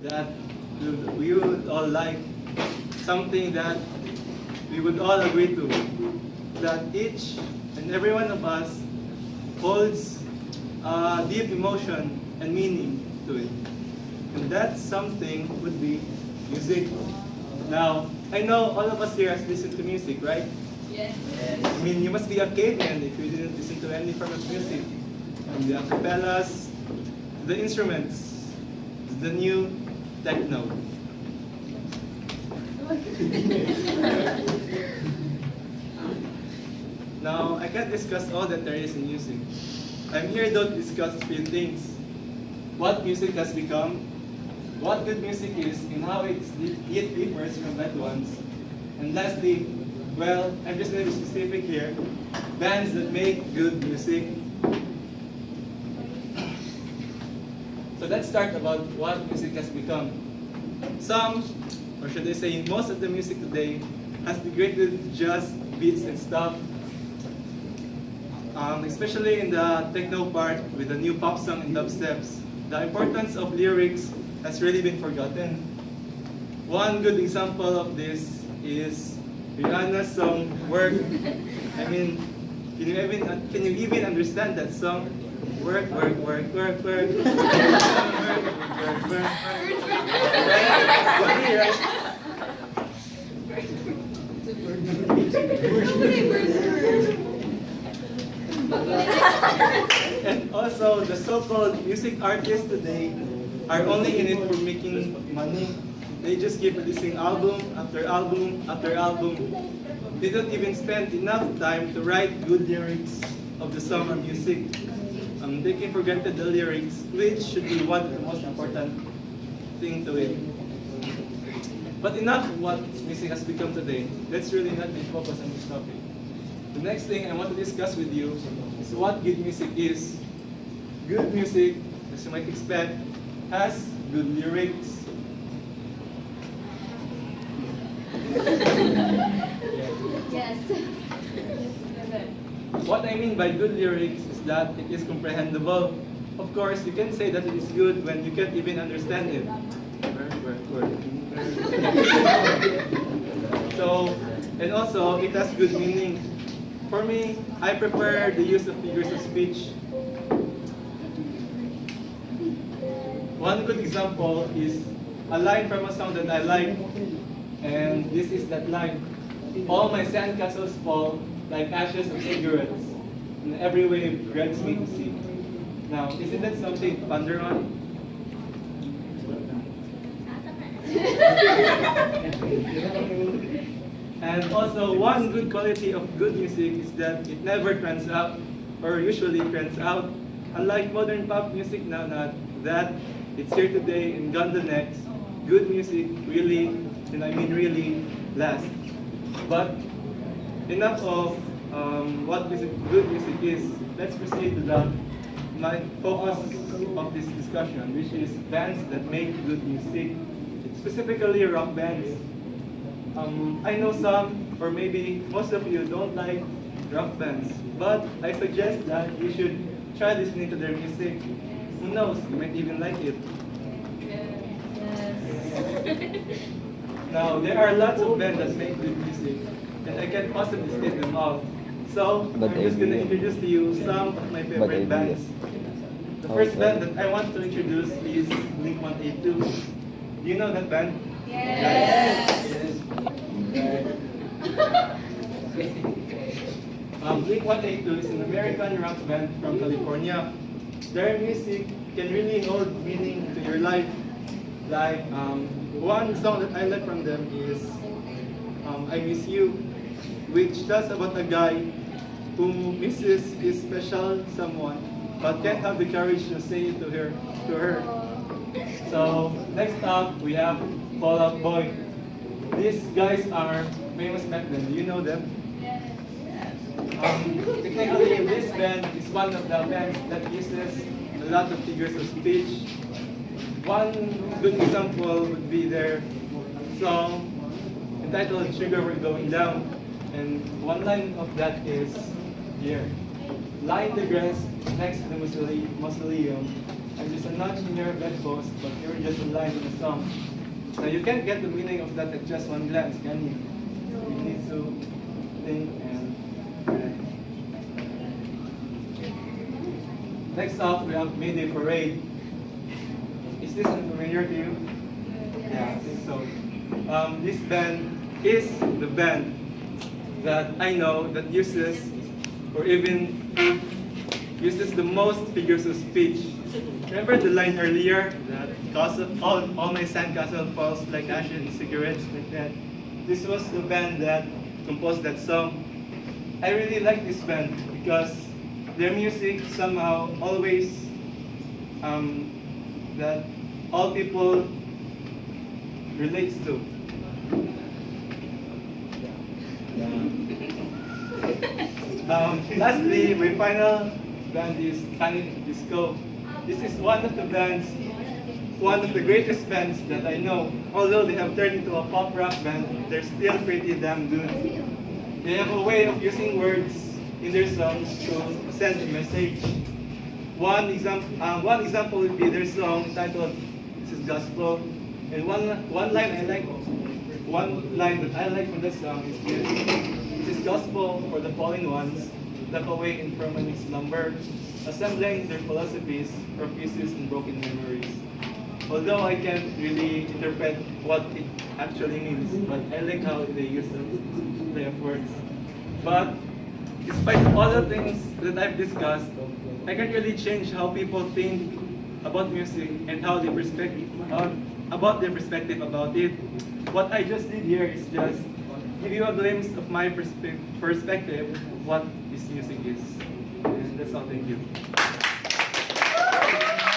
that we would all like, something that we would all agree to, that each and every one of us holds deep emotion and meaning to it. And that something would be music. Now, I know all of us here has listened to music, right? Yes. I mean, you must be a caveman if you didn't listen to any form of music. From the acapellas, to the instruments, to the new techno. Now, I can't discuss all that there is in music. I'm here though to discuss three things. What music has become, what good music is, and how it differs from bad ones. And lastly, well, I'm just going to be specific here, bands that make good music. So let's start about what music has become. Some, or should I say most of the music today, has degraded to just beats and stuff. Especially in the techno part with the new pop song and dubsteps. The importance of lyrics has really been forgotten. One good example of this is Rihanna's song "Work." I mean, can you even understand that song? Work, work, work, work, work. Work, work, work, work. And also, the so-called music artists today are only in it for making money. They just keep releasing album after album after album. They don't even spend enough time to write good lyrics of the song or music. They can forget the lyrics, which should be one of the most important thing to it. But enough of what music has become today. Let's really not be focused on this topic. The next thing I want to discuss with you is what good music is. Good music, as you might expect, has good lyrics. Yes. What I mean by good lyrics is that it is comprehensible. Of course, you can say that it is good when you can't even understand it. So, and also, it has good meaning. For me, I prefer the use of figures of speech. One good example is a line from a song that I like, and this is that line. All my sandcastles fall like ashes of cigarettes, and every wave drags me to sea. Now, isn't that something to ponder on? And also, one good quality of good music is that it never trends out, or usually trends out. Unlike modern pop music now, that it's here today and gone the next, good music really, and I mean really, lasts. But enough of what good music is. Let's proceed to the main focus of this discussion, which is bands that make good music, specifically rock bands. I know some, or maybe most of you don't like rock bands, but I suggest that you should try listening to their music. Who knows, you might even like it. Now, there are lots of bands that make good music, and I can't possibly state them all. So, I'm just going to introduce to you some of my favorite bands. The first band that I want to introduce is Blink-182. Do you know that band? Yes. Blink-182 is an American rock band from California. Their music can really hold meaning to your life. Like, one song that I like from them is I Miss You, which tells about a guy who misses his special someone, but can't have the courage to say it to her. So, next up, we have Fall Out Boy. These guys are famous back then. Do you know them? Technically, this band is one of the bands that uses a lot of figures of speech. One good example would be their song entitled Sugar We're Going Down. And one line of that is here. Lie in the grass next to the mausoleum. I'm just a notch in your bedpost, but you're just a line in a song. Now you can't get the meaning of that at just one glance, can you? You need to think and write. Next up, we have Mayday Parade. Is this unfamiliar to you? Yeah, I think so. This band is the band that I know that uses or even uses the most figures of speech. Remember the line earlier that all my sandcastle falls like ashes and cigarettes like that? This was the band that composed that song. I really like this band because their music somehow always that all people relates to. Lastly, my final band is Canin Disco. This is one of the bands, one of the greatest bands that I know. Although they have turned into a pop rock band, they're still pretty damn good. They have a way of using words in their songs to send a message. One example would be their song titled "This Is Gospel," and one line that I like from that song is this: "This is gospel for the fallen ones, left away in permanent slumber, assembling their philosophies for pieces and broken memories." Although I can't really interpret what it actually means, but I like how they use the play of words. But despite all the things that I've discussed, I can't really change how people think about music and how about their perspective about it. What I just did here is just give you a glimpse of my perspective of what this music is. And that's all. Thank you.